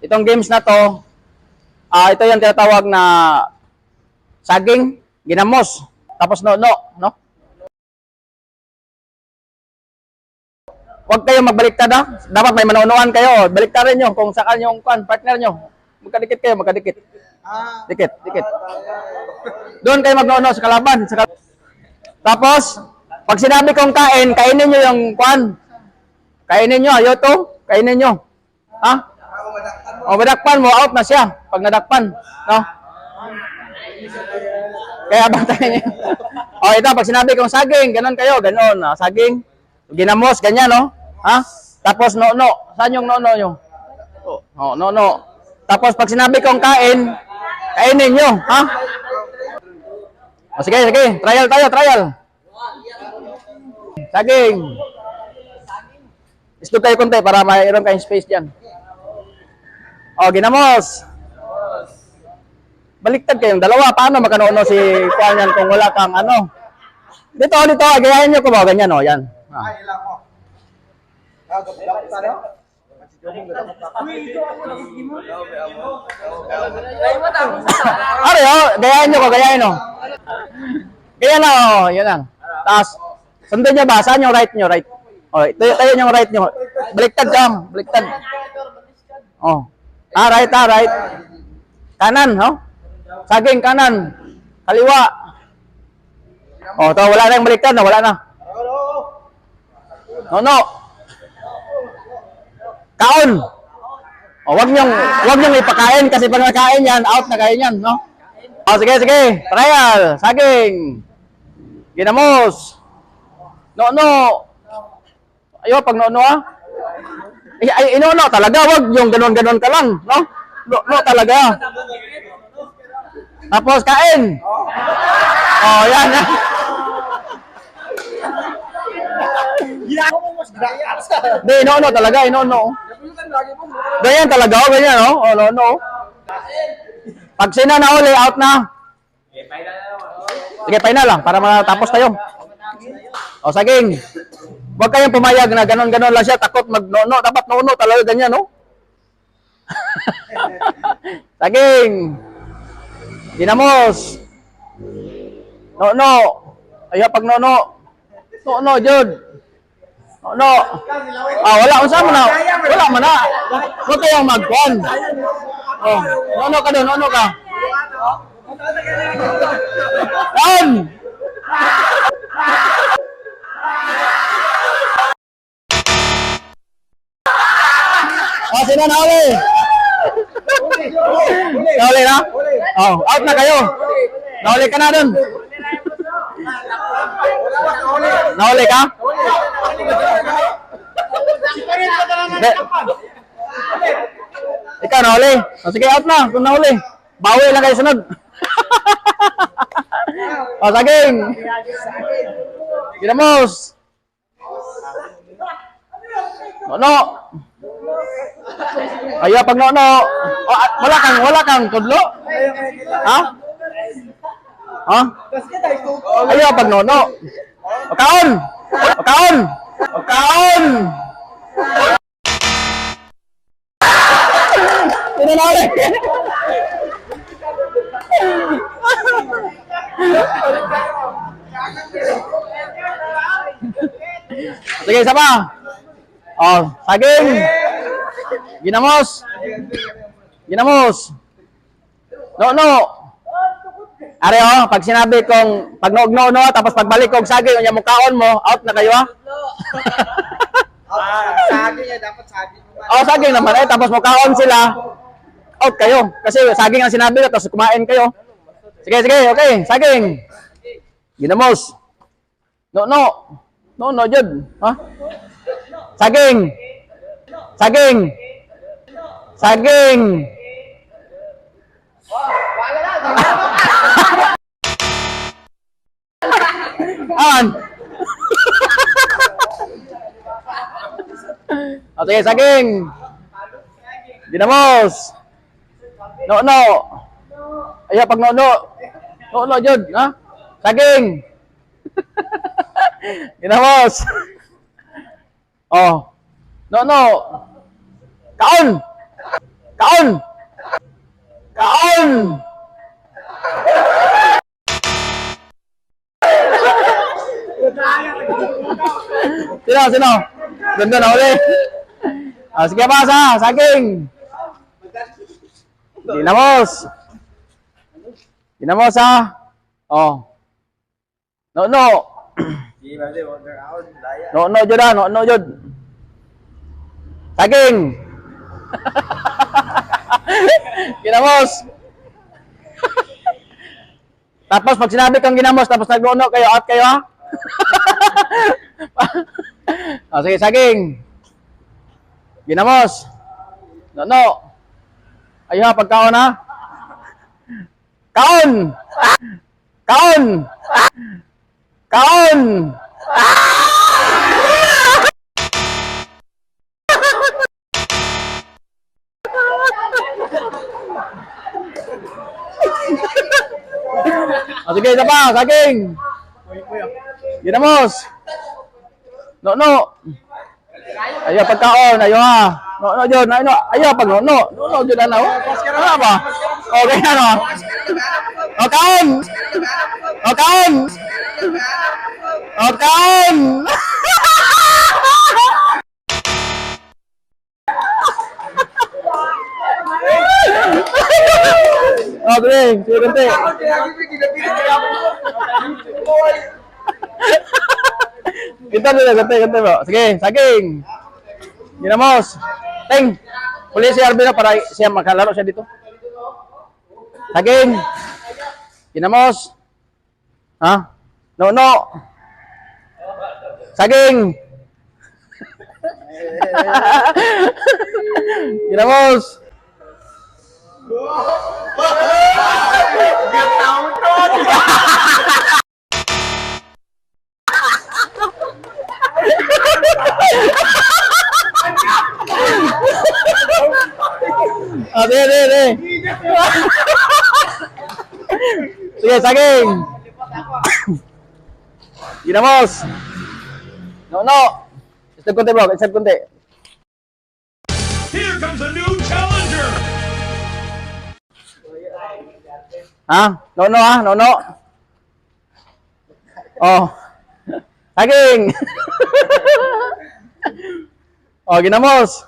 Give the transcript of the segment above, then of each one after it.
Itong games na to, ito yung tinatawag na saging, ginamos, tapos no. Huwag kayong magbaliktad ha. Dapat may manunuan kayo. Baliktarin nyo kung saan yung partner nyo. Magkadikit kayo, magkadikit. Dikit. Doon kayo magnuno sa kalaban. Tapos, pag sinabi kong kain, kainin nyo yung kwan. Kainin nyo, ayaw to. Kainin nyo. Ha? O, madakpan mo, out na siya. Pag nadakpan. No? Kaya bantayan nyo. O, ito, pag sinabi kong saging, ganon kayo, ganon. Saging, ginamos, ganyan, no? Ha? Tapos, no. Saan yung no nyo? O, no. Tapos, pag sinabi kong kain, kainin nyo. Ha? O, sige. Trial tayo, trial. Saging. Istog kayo konti para mayroon kayong space dyan. O, ginamos. Baliktad kayong dalawa. Paano magkano si Kuan yan kung wala kang ano? Dito, gayahin nyo ko ba? Ganyan, o, yan. Gayahin nyo ko, gayahin o. Ganyan na, o, yan lang. Tapos, sundin nyo ba? Saan yung right nyo? Right. O, tayo yung right nyo. Baliktad ka, baliktad. O. Right. Kanan, no? Saging, kanan. Kaliwa. O, to, wala na yung baliktad, no? Wala na. No. Kaon. O, wag nyong ipakain kasi pag nakain yan, out na kain yan, no? O, sige. Trial. Saging. Ginamos. No. Ayo, pag no, ay, inono talaga, wag yung ganon ka lang, no? No talaga. Tapos, kain. Oh, yan. Hindi, inono talaga, inono. Ganyan talaga, ganyan, no? Oh, no. Pag sina na uli, out na. Sige, final lang, para matapos tayo. O, saging. Huwag kayong pumayag na ganon lang siya, takot mag-no. Dapat no talaga ganyan, no? Saging. Ginamos. No. Ayaw pag no. No, Jud. No. Wala. Unsa mo na? Wala man na. Huwag kayong mag-kuan. Oh, no ka doon, no ka. Down! Sino na uli? Nauli na? Oh, out na kayo. Nauli ka na dun. Nauli ka? Ikaw nauli? O sige, out na. Kung nauli. Bawi lang kayo sunod. O, saging. Ginamos. No. Ayo pag no. Wala kang tudlo? Ha? Ayo pag no. Kaon. Ini na ulit. Sige, isa pa. Saging. Ginamos. No. Are pag sinabi kong pag no, tapos pagbalik kong saging, yung mukhaon mo, out na kayo ha? Saging dapat saging. Saging naman tapos mukhaon sila, out kayo. Kasi saging ang sinabi ko, tapos kumain kayo. Sige, okay, saging. Ginamos. No, Jud. Ha? Saging. Sige, saging. Ginamos. No. Ayo pag no, Jud, ha? Saging. Ginamos. No. Kaon. Kaon! Kaon! Sino? Ganda na uli. Sige pa sa saging. Ginamos. Ginamos ha. Oh. No. No jud ah, no jud. Saging. Ginamos. Tapos pag sinabi kang ginamos, tapos nag-no kayo, out kayo ha. Sige, saging. Ginamos. No. Ayun ha, pagkaon ha. Kaon! Kaon! Kaon! Sige, isa pa, saging. Ginamos. No. Ayo pagkaon, ayo ha. No jud, ayo pag no jud ano. Ano ba? Okay ano. O kaon. O kaon. O kaon. Okay, sige kante. Kita dulu kante bro. Sige, saging. Ginamos. Ting. Puli si Arvin para siya makalaro siya dito. Saging. Ginamos. Ha? No. Saging. Ginamos. Deh. Sige, saging. Ginamos. No. Step konti bro, step konti. Here comes a new challenger. Ha? No. Oh. Saging. Oh, ginamos.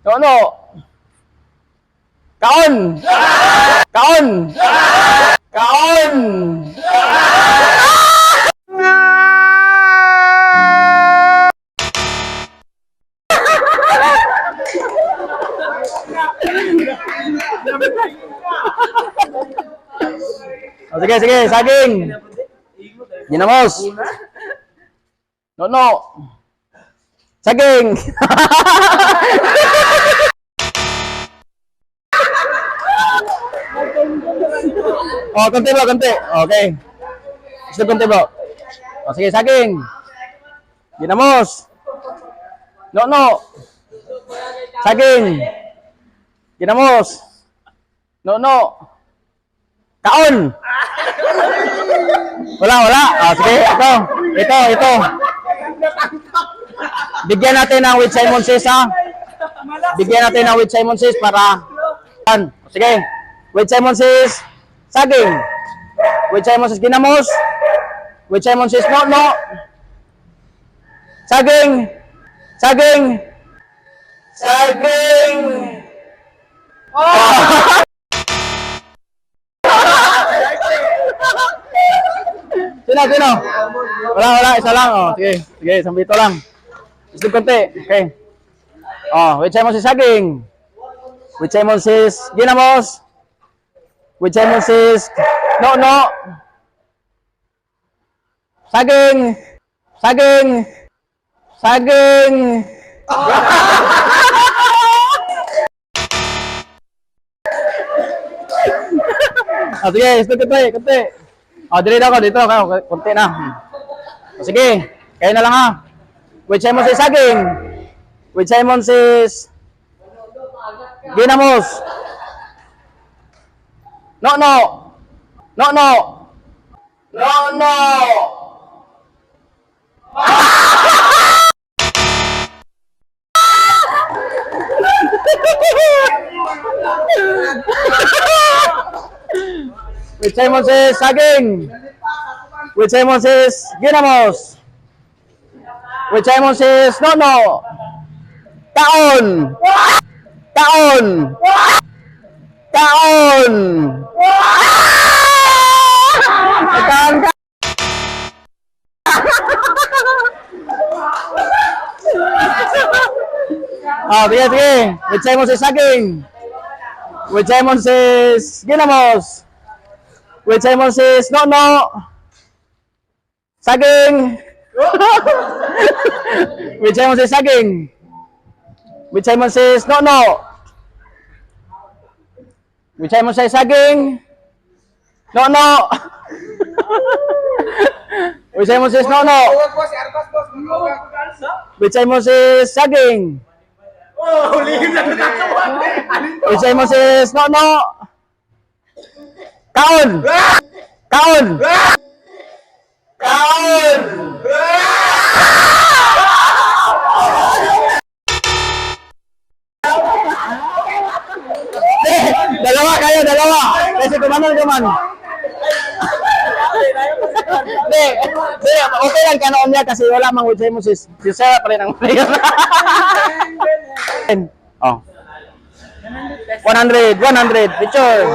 No. Kaon. Oh, sige, saging. Ginamos. No. Saging. Oh, konti bro. Okay. Gusto konti bro. Oh, sige, saging. Ginamos. No. Saging. Ginamos. No. Kaon. Wala. Sige, ito. Bigyan natin ng with Simon Says ha. Bigyan natin ng with Simon Says para sige. With Simon Says saging. With Simon Says ginamos. With Simon Says no. Saging. Oh! Sino? Wala, isa lang. Oh, sige, sambito lang. Isip konti. Okay. Oh, with Simon Says saging. With Simon Says ginamos. With Simon Says no. Saging. Sige, isip konti. Dili ako dito, konti na. Sige, kayo na lang ha. With Simon Says saging. With Simon Says ginamos. No. With Simon says saging. With Simon says ginamos. With Simon says nono. Taon. Taon. Taon. Taon ka. Oh, sige. With Simon says saging. With Simon says ginamos. With Simon says nono. Saging. With Simon says saging. With Simon says nono. With Simon says saging. Nono. With Simon says nono. With Simon says saging. With Simon says nono. Kaon. Kaon. Kaon. Dalawa kayo, dalawa. Kasi kumanan kuman. Hindi, okay lang kanoon niya kasi wala mang with Simon says. Si Sarah pa rin ang player. Oh. 100, 100, picture.